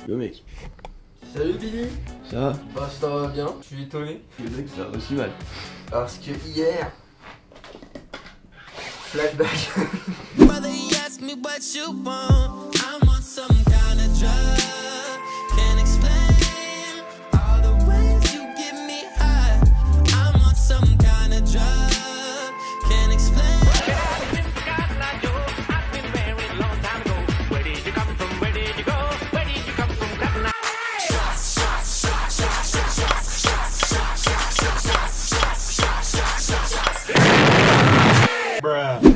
Yo mec. Salut Billy. Ça va? Bah ça va bien, je suis étonné. Le mec ça va aussi mal. Parce que hier... Flashback. Brother, he asked me what you want. I'm on some kind of drug. Can't explain all the ways you get me high. I'm on some kind of drug. Can't explain.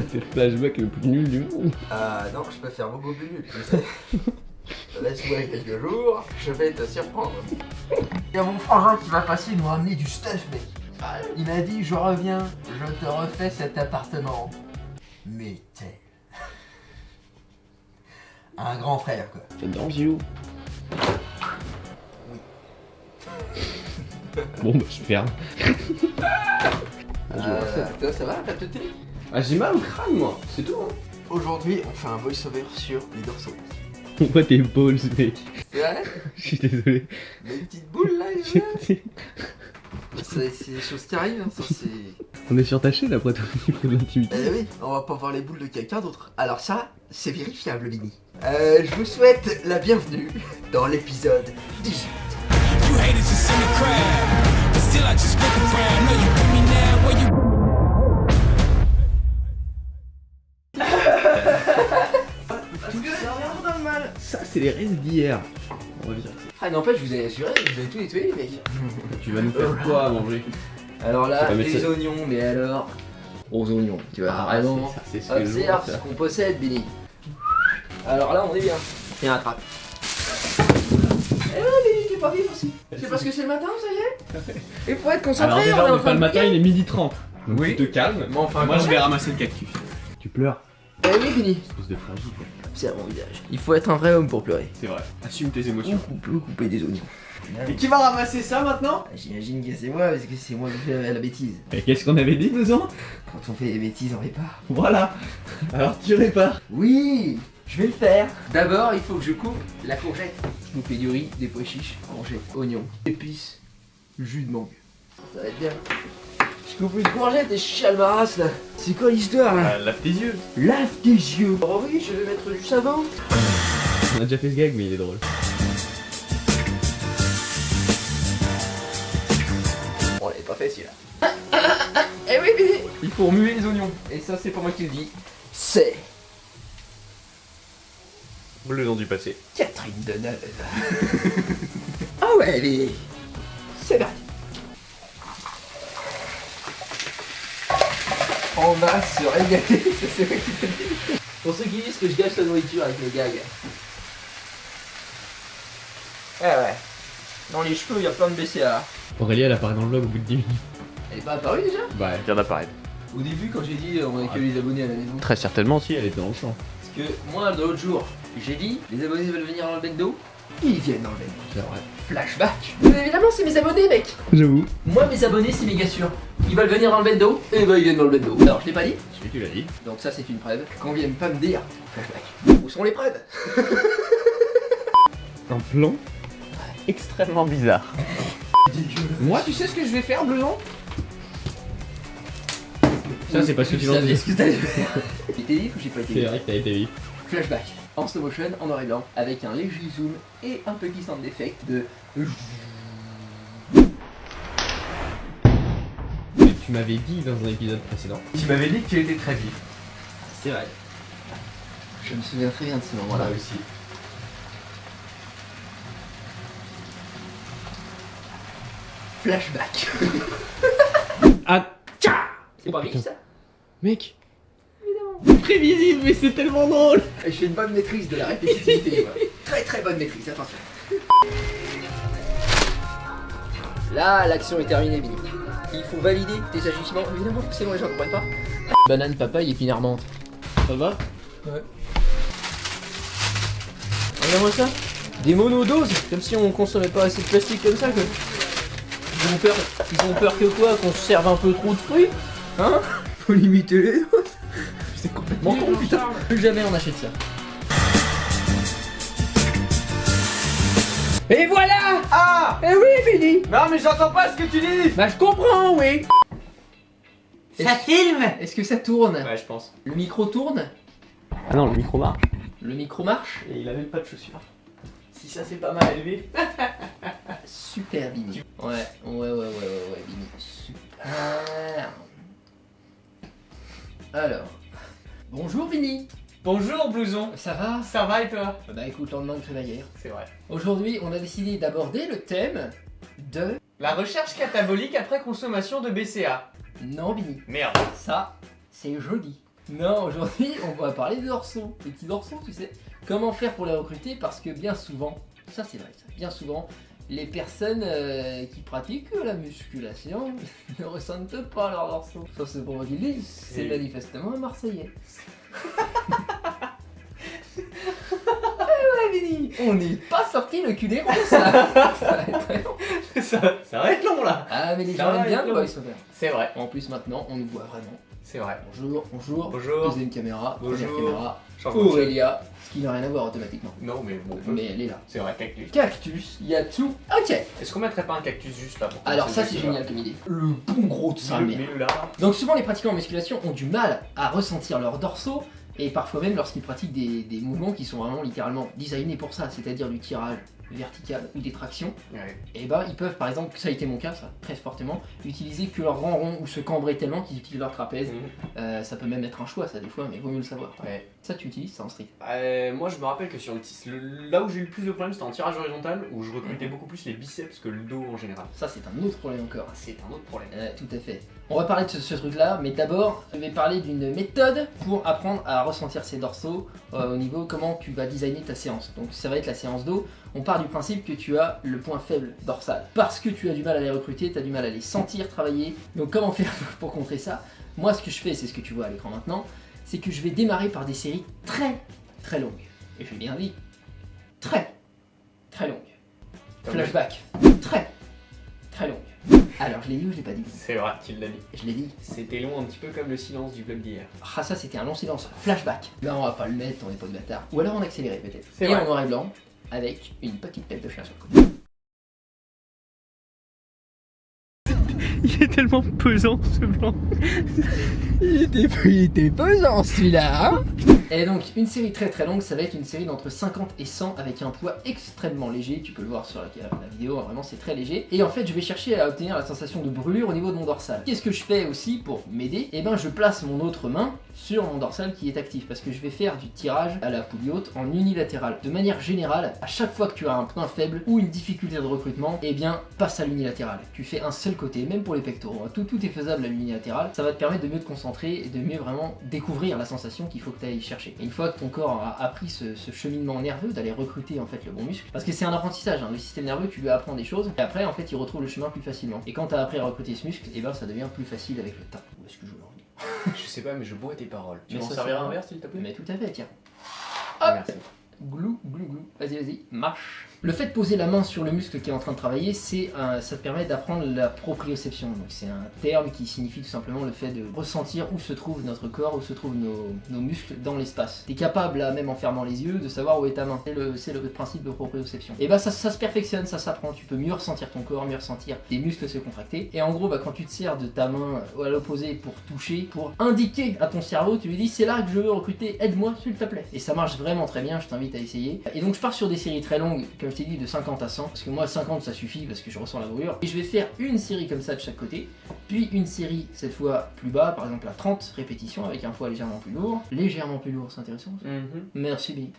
C'est le flashback le plus nul du monde. Ah non, je peux faire beaucoup plus nul, tu sais. Laisse-moi quelques jours, je vais te surprendre. Il y a mon frangin qui va passer, il m'a ramené du stuff, mec. Il m'a dit, je reviens, je te refais cet appartement. Mais t'es... un grand frère, quoi. J'adore Gilou. Oui. Bon bah je ferme. Toi, ça va, t'as teuté? Ah j'ai mal au crâne moi, c'est tout hein. Aujourd'hui, on fait un voice-over sur les dorsaux. On voit tes balls mec. C'est vrai? Je suis désolé. Les petites boules là, c'est des choses qui arrivent, hein, ça c'est... On est surtaché là après tout au niveau de l'intimité. Eh oui, on va pas voir les boules de quelqu'un d'autre. Alors ça, c'est vérifiable, Billy. Je vous souhaite la bienvenue dans l'épisode 18. You haters just in the crowd, but still I just look around. Know you with me now, where you... Ça c'est les restes d'hier. On va virer ça. Ah n'empêche, je vous ai assuré, vous avez tout nettoyé, mec. Tu vas nous faire quoi à manger? Alors là, Ça va mettre les ça- oignons, mais alors... Aux oignons, tu vois, vraiment... c'est ça, c'est ce que je Observe vois, ce qu'on possède, Billy. Alors là, on est bien. Tiens, attrape. Eh ouais, Billy, t'es pas vivre aussi. C'est parce que c'est le matin, ça y est? Il faut être concentré, Alors déjà on est on en est train pas le de matin, prier. il est 12h30. Donc Oui. tu te calmes. Mais enfin, Moi quand je même. vais ramasser le cactus. Tu pleures? Eh oui, Billy. Espèce de fragile. Observe mon visage. Il faut être un vrai homme pour pleurer. C'est vrai. Assume tes émotions. On peut couper des oignons. Et qui va ramasser ça maintenant? J'imagine que c'est moi, parce que c'est moi qui fais la bêtise. Et qu'est-ce qu'on avait dit besoin? Quand on fait des bêtises, on répare. Voilà. Alors tu répares. Oui, je vais le faire. D'abord, il faut que je coupe la courgette. Je coupe du riz, des pois chiches, courgettes, oignons, épices, jus de mangue. Ça va être bien. Je coupe une courgette et je chiale ma race là. C'est quoi l'histoire là? Lave tes yeux. Lave tes yeux. Oh oui, je vais mettre du savon. On a déjà fait ce gag mais il est drôle. On l'avait pas fait celui-là. Eh oui, Billy. Il faut remuer les oignons. Et ça, c'est pas moi qui le dis. C'est Le nom du passé. Catherine Deneuve. Ah ouais, Billy. C'est parti. On va se régaler, ça c'est vrai qu'il te dit. Pour ceux qui disent que je gâche la nourriture avec mes gags. Eh ouais. Dans les cheveux, il y a plein de BCA. Aurélie elle apparaît dans le vlog au bout de 10 minutes. Elle est pas apparue déjà? Bah elle vient d'apparaître. Au début, quand j'ai dit on a que les abonnés à la maison. Très certainement si elle était dans le champ. Parce que moi, de l'autre jour, j'ai dit les abonnés veulent venir dans le bendo. Ils viennent dans le bendo. C'est vrai. Flashback. Mais évidemment, c'est mes abonnés, mec. J'avoue. Moi, mes abonnés, c'est méga sûr. Ils veulent venir dans le bendo, et bah ils viennent dans le bendo. Alors, je l'ai pas dit. Si tu l'as dit. Donc ça, c'est une preuve. Qu'on vienne pas me dire. Flashback. Où sont les preuves? Un plan extrêmement bizarre. Moi, tu sais ce que je vais faire, Bleuson? Ça c'est parce que tu l'as savais dit. ce que t'allais faire. J'ai été vif ou j'ai pas été C'est vif? vrai que t'as été vif. Flashback. En slow motion, en noir et blanc, avec un léger zoom et un petit sound d'effect de... Mais tu m'avais dit dans un épisode précédent. Tu m'avais dit que tu étais très vif. C'est vrai. Je me souviens très bien de ce moment-là. Moi aussi. Flashback. Ah C'est pas vif ça? mec. Évidemment. Prévisible mais c'est tellement drôle. Et je fais une bonne maîtrise de la répétitivité. Ouais. Très très bonne maîtrise, attention. Là, l'action est terminée, Billy. Il faut valider tes agissements. Évidemment, sinon les gens comprennent pas. Banane, papaye et pinard menthe. Ça va? Ouais. Regarde-moi ça. Des monodoses, comme si on consommait pas assez de plastique comme ça, quoi. Ils ont peur que quoi? Qu'on se serve un peu trop de fruits? Hein? Faut limiter les doses. C'est complètement con, putain. Plus jamais on achète ça. Et voilà. Ah! Eh oui, Vinny. Non, mais j'entends pas ce que tu dis! Bah je comprends, oui. Ça filme. Est-ce que ça tourne? Ouais, je pense. Le micro tourne? Ah non, le micro marche. Le micro marche? Et il a même pas de chaussures. Si ça c'est pas mal élevé. Super, Vinny. Ouais, Vinny. Super. Alors. Bonjour, Vinny. Bonjour, blouson. Ça va? Ça va et toi? Bah écoute, lendemain de crémaillère. C'est vrai. Aujourd'hui, on a décidé d'aborder le thème de... La recherche catabolique après consommation de BCA. Non, Vinny. Merde. Ça, c'est joli. Non, aujourd'hui, on va parler de dorsaux. Les petits dorsaux, tu sais. Comment faire pour les recruter? Parce que bien souvent, ça c'est vrai, ça, bien souvent, les personnes qui pratiquent la musculation ne ressentent pas leurs dorsaux. Ça c'est pour moi qui le dis, c'est manifestement un Marseillais. Ouais, Vinny, on n'est pas sorti le cul des ronds, ça. Ça va être très long. Ça va être long là. Ah, mais les Ça gens va aiment bien être le long. voice-over. C'est vrai. En plus, maintenant, on nous voit vraiment. C'est vrai. Bonjour, bonjour. Bonjour. Deuxième caméra, première Bonjour. caméra. Changement de chaîne. Aurélia, ce qui n'a rien à voir automatiquement. Non, mais bon. Mais elle est là. C'est vrai, cactus. Cactus, il y a tout. Ok. Est-ce qu'on mettrait pas un cactus juste là pour Alors commencer ça le c'est BCA? génial comme idée. Le bon gros de sa mère. Mets-le là. Donc souvent les pratiquants en musculation ont du mal à ressentir leurs dorsaux et parfois même lorsqu'ils pratiquent des mouvements qui sont vraiment littéralement designés pour ça, c'est-à-dire du tirage vertical ou des tractions, Ouais. et ben ils peuvent par exemple, ça a été mon cas ça, très fortement, utiliser que leur grand rond ou se cambrer tellement qu'ils utilisent leur trapèze. Ça peut même être un choix ça des fois mais vaut mieux le savoir. Ouais. Ça tu utilises ça en street. Moi je me rappelle que sur là où j'ai eu le plus de problèmes c'était en tirage horizontal où je recrutais beaucoup plus les biceps que le dos en général. Ça c'est un autre problème encore. C'est un autre problème. Tout à fait. On va parler de ce truc-là, mais d'abord, je vais parler d'une méthode pour apprendre à ressentir ses dorsaux au niveau comment tu vas designer ta séance. Donc ça va être la séance dos. On part du principe que tu as le point faible dorsal. Parce que tu as du mal à les recruter, tu as du mal à les sentir travailler. Donc comment faire pour contrer ça? Moi ce que je fais, c'est ce que tu vois à l'écran maintenant, c'est que je vais démarrer par des séries très très longues. Et j'ai bien dit, très très longues. Flashback, très très longues. Alors, je l'ai dit ou je l'ai pas dit? C'est vrai, tu l'as dit. Je l'ai dit. C'était long un petit peu comme le silence du vlog d'hier. Ah, ça c'était un long silence. Flashback. Là, on va pas le mettre, on est pas de bâtard. Ou alors en accéléré peut-être. C'est Et vrai. en noir et blanc, avec une petite tête de chien sur le côté. Il est tellement pesant ce blanc. Il était pesant celui-là, hein. Et donc, une série très très longue, ça va être une série d'entre 50 et 100 avec un poids extrêmement léger. Tu peux le voir sur la vidéo, vraiment c'est très léger. Et en fait, je vais chercher à obtenir la sensation de brûlure au niveau de mon dorsal. Qu'est-ce que je fais aussi pour m'aider? Eh ben, je place mon autre main sur mon dorsal qui est actif parce que je vais faire du tirage à la poulie haute en unilatéral. De manière générale, à chaque fois que tu as un point faible ou une difficulté de recrutement, eh bien, passe à l'unilatéral. Tu fais un seul côté, même pour les pectoraux. Tout est faisable à l'unilatéral. Ça va te permettre de mieux te concentrer et de mieux vraiment découvrir la sensation qu'il faut que tu ailles chercher. Et une fois que ton corps a appris ce cheminement nerveux d'aller recruter en fait le bon muscle, parce que c'est un apprentissage, hein. Le système nerveux, tu lui apprends des choses et après en fait il retrouve le chemin plus facilement. Et quand tu as appris à recruter ce muscle, et ben ça devient plus facile avec le temps. Où est-ce que je veux en venir? Je sais pas mais je bois tes paroles. Tu Mais m'en ça, serviras ça un va. verre s'il te plaît? Mais tout à fait, tiens. Merci. Glou, glou, glou. Vas-y, marche. Le fait de poser la main sur le muscle qui est en train de travailler, ça te permet d'apprendre la proprioception. Donc c'est un terme qui signifie tout simplement le fait de ressentir où se trouve notre corps, où se trouvent nos muscles dans l'espace. Tu es capable, là, même en fermant les yeux, de savoir où est ta main. C'est le principe de proprioception. Et bah ça se perfectionne, ça s'apprend. Tu peux mieux ressentir ton corps, mieux ressentir tes muscles se contracter. Et en gros, bah, quand tu te sers de ta main à l'opposé pour toucher, pour indiquer à ton cerveau, tu lui dis c'est là que je veux recruter, aide-moi s'il te plaît. Et ça marche vraiment très bien, je t'invite à essayer. Et donc je pars sur des séries très longues, comme je t'ai dit, de 50 à 100, parce que moi 50 ça suffit parce que je ressens la brûlure. Et je vais faire une série comme ça de chaque côté, puis une série cette fois plus bas, par exemple à 30 répétitions avec un poids légèrement plus lourd. Légèrement plus lourd, c'est intéressant ça. Merci Billy.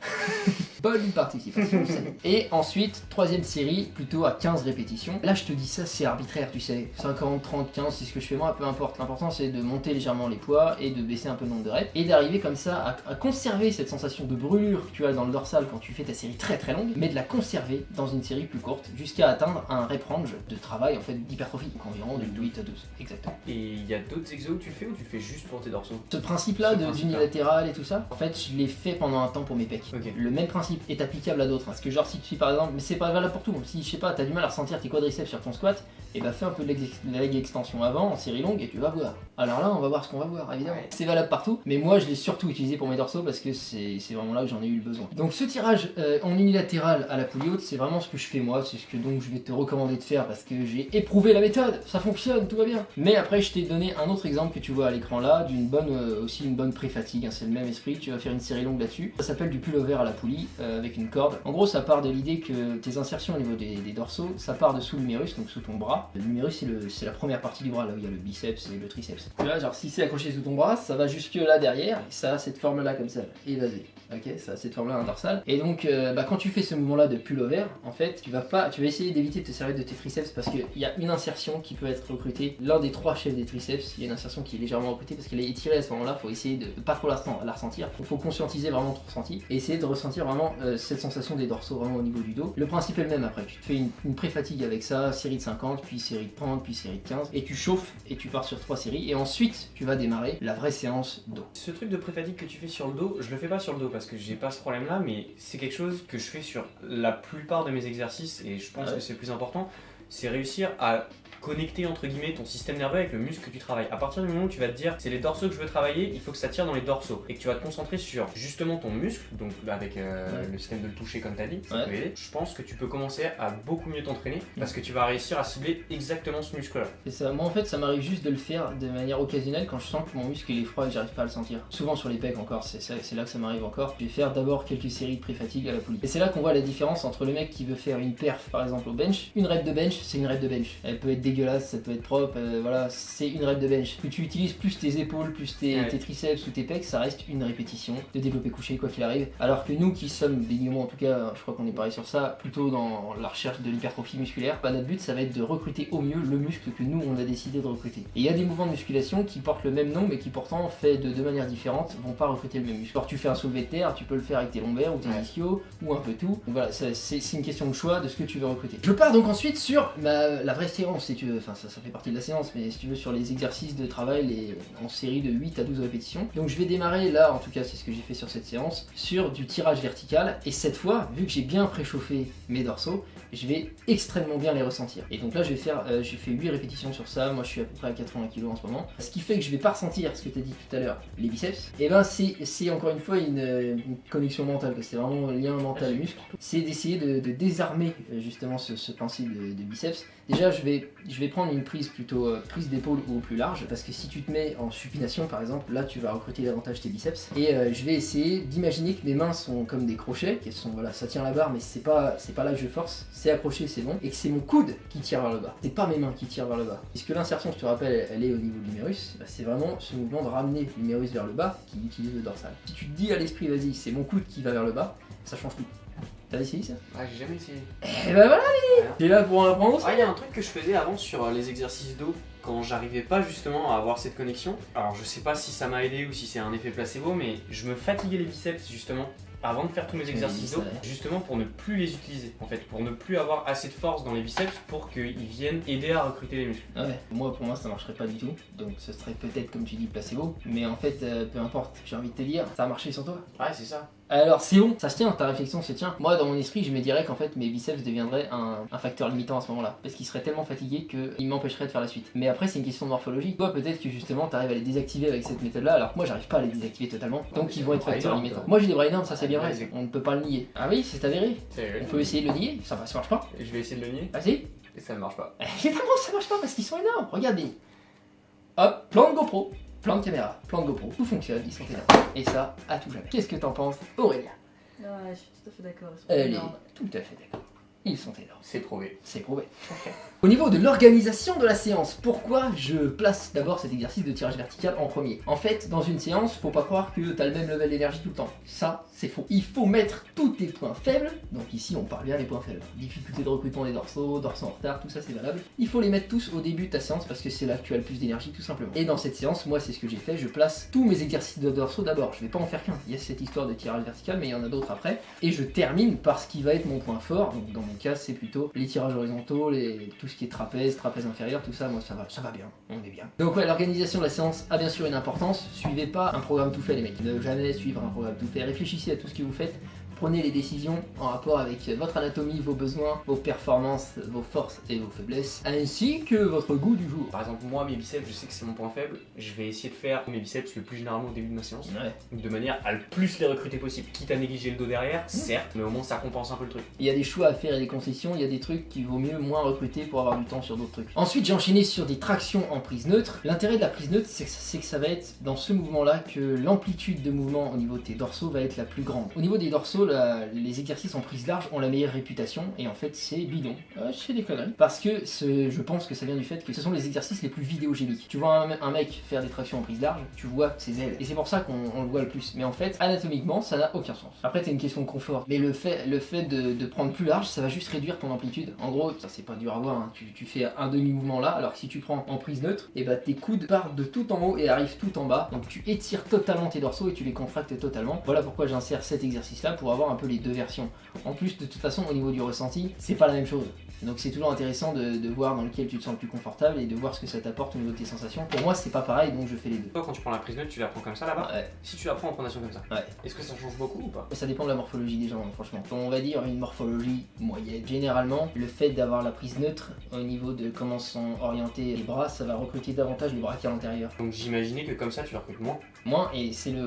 Bonne participation. Et ensuite, troisième série, plutôt à 15 répétitions. Là je te dis ça, c'est arbitraire, tu sais. 50, 30, 15, c'est ce que je fais moi, peu importe. L'important c'est de monter légèrement les poids et de baisser un peu le nombre de reps. Et d'arriver comme ça à conserver cette sensation de brûlure que tu as dans le dorsal quand tu fais ta série très très longue, mais de la conserver dans une série plus courte, jusqu'à atteindre un rep range de travail en fait d'hypertrophie, donc environ de 8 à 12. Exactement. Et il y a d'autres exos où tu le fais ou tu le fais juste pour tes dorsaux? Ce principe-là Ce principe-là. d'unilatéral et tout ça, en fait, je l'ai fait pendant un temps pour mes pecs. Ok. Le même principe est applicable à d'autres. Parce que genre si tu par exemple, mais c'est pas valable pour tout. Si je sais pas, t'as du mal à ressentir tes quadriceps sur ton squat, et bah fais un peu de leg extension avant en série longue et tu vas voir. Alors là, on va voir ce qu'on va voir, évidemment. Ouais. C'est valable partout, mais moi je l'ai surtout utilisé pour mes dorsaux parce que c'est vraiment là que j'en ai eu le besoin. Donc ce tirage en unilatéral à la poulie haute, c'est vraiment ce que je fais moi, c'est ce que donc je vais te recommander de faire parce que j'ai éprouvé la méthode, ça fonctionne, tout va bien. Mais après je t'ai donné un autre exemple que tu vois à l'écran là, d'une bonne, aussi une bonne pré-fatigue, hein, c'est le même esprit, tu vas faire une série longue là-dessus. Ça s'appelle du pullover à la poulie avec une corde. En gros ça part de l'idée que tes insertions au niveau des dorsaux, ça part dessous l'humérus, donc sous ton bras. L'humérus c'est la première partie du bras, là où il y a le biceps et le triceps. Tu vois, genre si c'est accroché sous ton bras, ça va jusque là derrière, et ça a cette forme là comme ça, évasée. Ok, ça a cette forme là, un dorsal. Et donc quand tu fais ce mouvement là de pullover, en fait tu vas essayer d'éviter de te servir de tes triceps parce qu'il y a une insertion qui peut être recrutée. L'un des 3 chefs des triceps, il y a une insertion qui est légèrement recrutée parce qu'elle est étirée à ce moment là, faut essayer de pas trop la ressentir. Il faut conscientiser vraiment ton ressenti et essayer de ressentir vraiment cette sensation des dorsaux vraiment au niveau du dos. Le principe est le même après, tu te fais une pré-fatigue avec ça, série de 50, puis série de 30, puis série de 15, et tu chauffes et tu pars sur 3 séries et ensuite tu vas démarrer la vraie séance dos. Ce truc de pré-fatigue que tu fais sur le dos, je le fais pas sur le dos parce que j'ai pas ce problème là, mais c'est quelque chose que je fais sur la plupart de mes exercices et je pense que c'est le plus important, c'est réussir à connecter entre guillemets ton système nerveux avec le muscle que tu travailles. À partir du moment où tu vas te dire c'est les dorsaux que je veux travailler, il faut que ça tire dans les dorsaux et que tu vas te concentrer sur justement ton muscle, donc avec le système de le toucher comme tu as dit, ça peut aider. Je pense que tu peux commencer à beaucoup mieux t'entraîner parce que tu vas réussir à cibler exactement ce muscle là. C'est ça, moi en fait ça m'arrive juste de le faire de manière occasionnelle quand je sens que mon muscle il est froid et que j'arrive pas à le sentir. Souvent sur les pecs encore, c'est là que ça m'arrive encore. Je vais faire d'abord quelques séries de pré-fatigue à la poulie. Et c'est là qu'on voit la différence entre le mec qui veut faire une perf par exemple au bench. Une rep de bench, c'est une rep de bench. Elle peut être dégueulasse, ça peut être propre, voilà, c'est une rep de bench. Que tu utilises plus tes épaules, plus tes triceps ou tes pecs, ça reste une répétition de développé couché quoi qu'il arrive. Alors que nous qui sommes des en tout cas, je crois qu'on est pareil sur ça, plutôt dans la recherche de l'hypertrophie musculaire, notre but ça va être de recruter au mieux le muscle que nous on a décidé de recruter. Et il y a des mouvements de musculation qui portent le même nom mais qui pourtant fait de deux manières différentes vont pas recruter le même muscle. Alors tu fais un soulevé de terre, tu peux le faire avec tes lombaires ou tes ischios ou un peu tout. Donc voilà, c'est une question de choix de ce que tu veux recruter. Je pars donc ensuite sur la vraie séance si tu veux, enfin ça fait partie de la séance, mais si tu veux sur les exercices de travail en série de 8 à 12 répétitions. Donc je vais démarrer là, en tout cas c'est ce que j'ai fait sur cette séance, sur du tirage vertical et cette fois, vu que j'ai bien préchauffé mes dorsaux, je vais extrêmement bien les ressentir. Et donc là j'ai fait 8 répétitions sur ça, moi je suis à peu près à 80 kg en ce moment. Ce qui fait que je vais pas ressentir ce que tu as dit tout à l'heure, les biceps. Et ben c'est encore une fois une connexion mentale, c'est vraiment un lien mental-muscle. C'est d'essayer de désarmer justement ce principe de biceps. Déjà je vais prendre une prise plutôt prise d'épaule ou plus large, parce que si tu te mets en supination par exemple, là tu vas recruter davantage tes biceps. Et je vais essayer d'imaginer que mes mains sont comme des crochets, qu'elles sont, voilà, ça tient la barre mais c'est pas là que je force, c'est accroché, c'est bon, et que c'est mon coude qui tire vers le bas, c'est pas mes mains qui tirent vers le bas. Puisque l'insertion, je te rappelle, elle est au niveau de l'humérus, bah, c'est vraiment ce mouvement de ramener l'humérus vers le bas qui utilise le dorsal. Si tu te dis à l'esprit, vas-y, c'est mon coude qui va vers le bas, ça change tout. T'as essayé ça? Ouais, j'ai jamais essayé. Et bah voilà, t'es là pour en apprendre. Il y a un truc que je faisais avant sur les exercices dos quand j'arrivais pas justement à avoir cette connexion. Alors je sais pas si ça m'a aidé ou si c'est un effet placebo, mais je me fatiguais les biceps justement avant de faire tous mes exercices dos, justement pour ne plus les utiliser, en fait, pour ne plus avoir assez de force dans les biceps pour qu'ils viennent aider à recruter les muscles. Ouais, pour moi ça marcherait pas du tout, donc ce serait peut-être comme tu dis placebo, mais en fait peu importe, j'ai envie de te dire, ça a marché sur toi. Ouais, c'est ça. Alors c'est bon, ça se tient, ta réflexion se tient. Moi dans mon esprit je me dirais qu'en fait mes biceps deviendraient un facteur limitant à ce moment-là, parce qu'ils seraient tellement fatigués qu'ils m'empêcheraient de faire la suite. Mais après c'est une question de morphologie. Toi peut-être que justement t'arrives à les désactiver avec cette méthode là, alors que moi j'arrive pas à les désactiver totalement, donc ils vont être facteurs limitants. Moi j'ai des brain ça c'est bien vrai, on ne peut pas le nier. Ah oui, c'est avéré. On peut essayer de le nier, ça marche pas. Je vais essayer de le nier. Ah si. Et ça ne marche pas. Évidemment ça marche pas parce qu'ils sont énormes, regardez. Hop, plan de GoPro, plan de caméra, plan de GoPro, tout fonctionne, ils sont énormes. Et ça, à tout jamais. Qu'est-ce que t'en penses, Aurélien? Ouais, je suis tout à fait d'accord. Elle est tout à fait d'accord. Ils sont énormes. C'est prouvé. C'est prouvé. Au niveau de l'organisation de la séance, pourquoi je place d'abord cet exercice de tirage vertical en premier? En fait, dans une séance, faut pas croire que t'as le même level d'énergie tout le temps. Ça, c'est faux. Il faut mettre tous tes points faibles. Donc ici, on parle bien des points faibles. Difficulté de recrutement des dorsaux en retard, tout ça c'est valable. Il faut les mettre tous au début de ta séance parce que c'est là que tu as le plus d'énergie tout simplement. Et dans cette séance, moi c'est ce que j'ai fait, je place tous mes exercices de dorsaux d'abord. Je vais pas en faire qu'un. Il y a cette histoire de tirage vertical, mais il y en a d'autres après. Et je termine par ce qui va être mon point fort. Donc dans mon cas, c'est plutôt les tirages horizontaux, tout ce qui est trapèze inférieur, tout ça, moi ça va bien, on est bien. Donc ouais, l'organisation de la séance a bien sûr une importance. Suivez pas un programme tout fait les mecs. Ne jamais suivre un programme tout fait. Réfléchissez à tout ce que vous faites. prenez les décisions en rapport avec votre anatomie, vos besoins, vos performances, vos forces et vos faiblesses, ainsi que votre goût du jour. Par exemple, moi, mes biceps, je sais que c'est mon point faible. Je vais essayer de faire mes biceps le plus généralement au début de ma séance, Ouais. de manière à le plus les recruter possible. Quitte à négliger le dos derrière, certes, mais au moins ça compense un peu le truc. Il y a des choix à faire et des concessions, il y a des trucs qu'il vaut mieux moins recruter pour avoir du temps sur d'autres trucs. Ensuite, j'ai enchaîné sur des tractions en prise neutre. L'intérêt de la prise neutre, c'est que ça va être dans ce mouvement-là que l'amplitude de mouvement au niveau de tes dorsaux va être la plus grande. Au niveau des dorsaux, les exercices en prise large ont la meilleure réputation, et en fait, c'est bidon. C'est des conneries. Parce que je pense que ça vient du fait que ce sont les exercices les plus vidéogéniques. Tu vois un mec faire des tractions en prise large, tu vois ses ailes. Et c'est pour ça qu'on le voit le plus. Mais en fait, anatomiquement, ça n'a aucun sens. Après, c'est une question de confort. Mais le fait de prendre plus large, ça va juste réduire ton amplitude. En gros, ça c'est pas dur à voir, hein. Tu fais un demi-mouvement là, alors que si tu prends en prise neutre, et bah tes coudes partent de tout en haut et arrivent tout en bas. Donc tu étires totalement tes dorsaux et tu les contractes totalement. Voilà pourquoi j'insère cet exercice là, pour avoir un peu les deux versions. En plus, de toute façon, au niveau du ressenti, c'est pas la même chose. Donc c'est toujours intéressant de voir dans lequel tu te sens le plus confortable et de voir ce que ça t'apporte au niveau de tes sensations. Pour moi, c'est pas pareil, donc je fais les deux. Toi, quand tu prends la prise neutre, tu la prends comme ça là-bas. Ouais. Si tu la prends en pronation comme ça, Ouais. est-ce que ça change beaucoup ou pas? Ça dépend de la morphologie des gens, franchement. On va dire une morphologie moyenne. Généralement, le fait d'avoir la prise neutre au niveau de comment sont orientés les bras, ça va recruter davantage le brachial antérieur. Donc j'imaginais que comme ça, tu la recrutes moins. Moins, et c'est le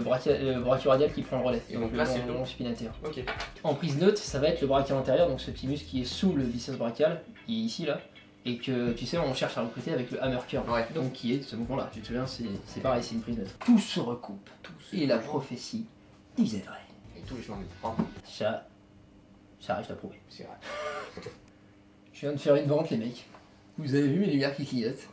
brachioradial qui prend le relais. Et donc là, c'est le long supinateur. Ok. En prise neutre, ça va être le brachial antérieur, donc ce petit muscle qui est sous le biceps brachial, qui est ici là, et que tu sais, on cherche à recruter avec le hammer curl. Ouais. Donc qui est ce mouvement-là. Tu te souviens, c'est pareil, c'est une prise neutre. Tout se recoupe. Et la prophétie disait vrai. Et tous les chemins de Ça reste à prouver. c'est vrai. Je viens de faire une vente, les mecs. Vous avez vu mes lumières qui clignotent?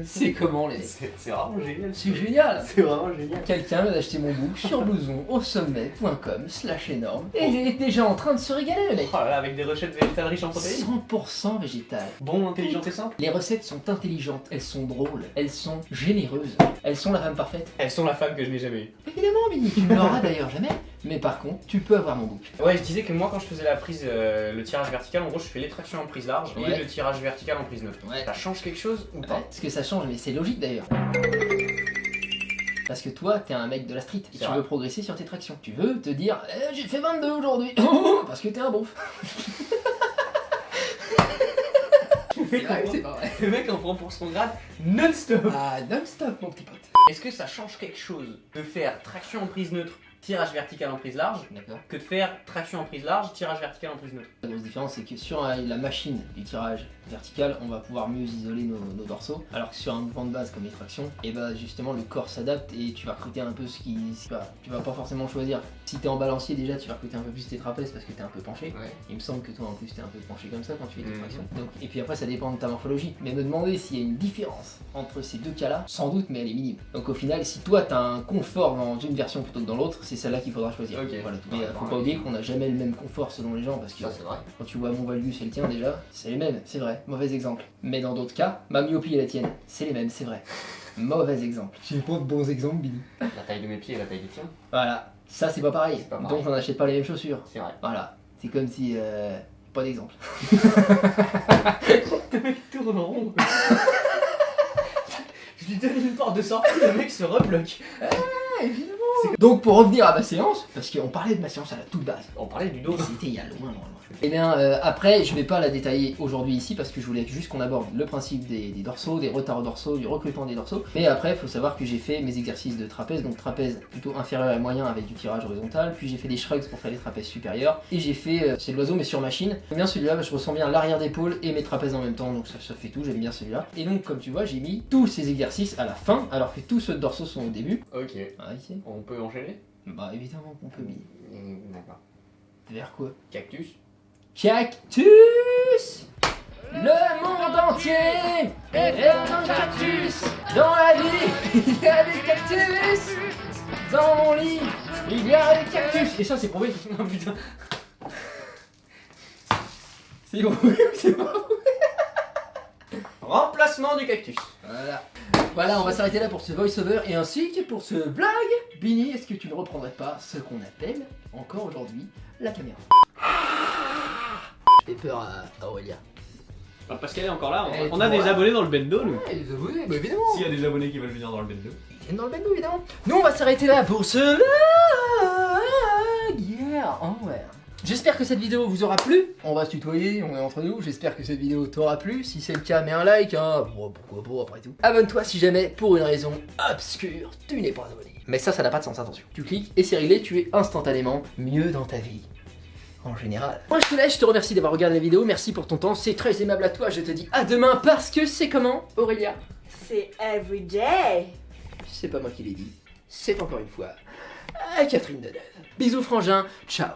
C'est comment, les mecs? C'est vraiment génial. C'est génial! C'est vraiment génial. Quelqu'un vient d'acheter mon book sur blouson-au-sommet.com/énorme et il est déjà en train de se régaler, le mec. Oh là là, avec des recettes végétales riches en protéines. 100% végétal. Bon, intelligent et simple. Les recettes sont intelligentes, elles sont drôles, elles sont généreuses, elles sont la femme parfaite. Elles sont la femme que je n'ai jamais eue. Évidemment, Billy, tu ne l'auras d'ailleurs jamais, mais par contre, tu peux avoir mon book. Ouais, je disais que moi, quand je faisais la prise, le tirage vertical, en gros, je fais les tractions en prise large Ouais. et le tirage vertical en prise neutre. Ouais. Ça change quelque chose ou pas? Ouais, ce que ça change, mais c'est logique d'ailleurs. Parce que toi, t'es un mec de la street et C'est tu vrai. veux progresser sur tes tractions. Tu veux te dire, j'ai fait 22 aujourd'hui, parce que t'es un beauf. C'est vrai que c'est pas vrai. Le mec en prend pour son grade non-stop. Ah, non-stop, mon petit pote. Est-ce que ça change quelque chose de faire traction en prise neutre, tirage vertical en prise large, D'accord. que de faire traction en prise large, tirage vertical en prise neutre? La grosse différence, c'est que sur la machine du tirage vertical, on va pouvoir mieux isoler nos dorsaux, alors que sur un mouvement de base comme les tractions, et bah justement le corps s'adapte et tu vas recruter un peu ce qui... Tu vas pas forcément choisir. Si t'es en balancier déjà, tu vas recruter un peu plus tes trapèzes parce que t'es un peu penché. Ouais. Il me semble que toi en plus t'es un peu penché comme ça quand tu fais tes Mhm. tractions. Donc, et puis après ça dépend de ta morphologie. Mais me demander s'il y a une différence entre ces deux cas-là, sans doute, mais elle est minime. Donc au final, si toi t'as un confort dans une version plutôt que dans l'autre, c'est celle-là qu'il faudra choisir. Ok. Voilà. Mais Ouais, faut ouais. pas oublier qu'on n'a jamais le même confort selon les gens parce que Ça, c'est vrai. quand tu vois mon valgus et le tien déjà, c'est les mêmes, c'est vrai. Mauvais exemple. Mais dans d'autres cas, ma myopie et la tienne, c'est les mêmes, c'est vrai. Mauvais exemple. J'ai pas de bons exemples, Billy. La taille de mes pieds et la taille des tiens. Voilà. Ça c'est pas pareil. C'est pas pareil. Donc on n'achète pas les mêmes chaussures. C'est vrai. Voilà. C'est comme si... Pas d'exemple. Le mec tourne en rond. Je lui donne une porte de sortie, le mec se rebloque. Donc pour revenir à ma séance, parce qu'on parlait de ma séance à la toute base. On parlait du dos. Mais c'était il y a loin. Et bien après, je vais pas la détailler aujourd'hui ici parce que je voulais juste qu'on aborde le principe des dorsaux, des retards dorsaux, du recrutement des dorsaux. Mais après, il faut savoir que j'ai fait mes exercices de trapèze, donc trapèze plutôt inférieur et moyen avec du tirage horizontal. Puis j'ai fait des shrugs pour faire les trapèzes supérieurs. Et j'ai fait, c'est l'oiseau mais sur machine. J'aime bien celui-là, je ressens bien l'arrière d'épaule et mes trapèzes en même temps, donc ça fait tout, j'aime bien celui-là. Et donc comme tu vois, j'ai mis tous ces exercices à la fin, alors que tous ceux de dorsaux sont au début. Ok. Ah ici. On peut enchaîner? Bah évidemment qu'on peut mis. D'accord. Vers quoi? Cactus. Cactus! Le monde entier est un cactus. Dans la vie, il y a des cactus. Dans mon lit, il y a des cactus. Et ça, c'est prouvé. Oh putain. C'est prouvé ou c'est pas? Remplacement du cactus. Voilà. Voilà, on va s'arrêter là pour ce voice-over et ainsi que pour ce vlog. Bini, est-ce que tu ne reprendrais pas ce qu'on appelle, encore aujourd'hui, la caméra? J'ai peur à Aurélia. Parce qu'elle est encore là, Eh, on a toi. des abonnés dans le bendo, nous. Ouais, les abonnés, bah évidemment. S'il y a des abonnés qui veulent venir dans le bendo. Ils viennent dans le bendo, évidemment. Nous, on va s'arrêter là pour ce vlog. ouais. J'espère que cette vidéo vous aura plu. On va se tutoyer, on est entre nous. J'espère que cette vidéo t'aura plu. Si c'est le cas, mets un like, hein. Bon, pourquoi pas après tout. Abonne-toi si jamais, pour une raison obscure, tu n'es pas abonné. Mais ça n'a pas de sens, attention. Tu cliques et c'est réglé, tu es instantanément mieux dans ta vie. En général. Moi je te laisse, je te remercie d'avoir regardé la vidéo, merci pour ton temps, c'est très aimable à toi, je te dis à demain parce que c'est comment, Aurélia? C'est everyday. C'est pas moi qui l'ai dit, c'est encore une fois Catherine Deneuve. Bisous frangin, ciao.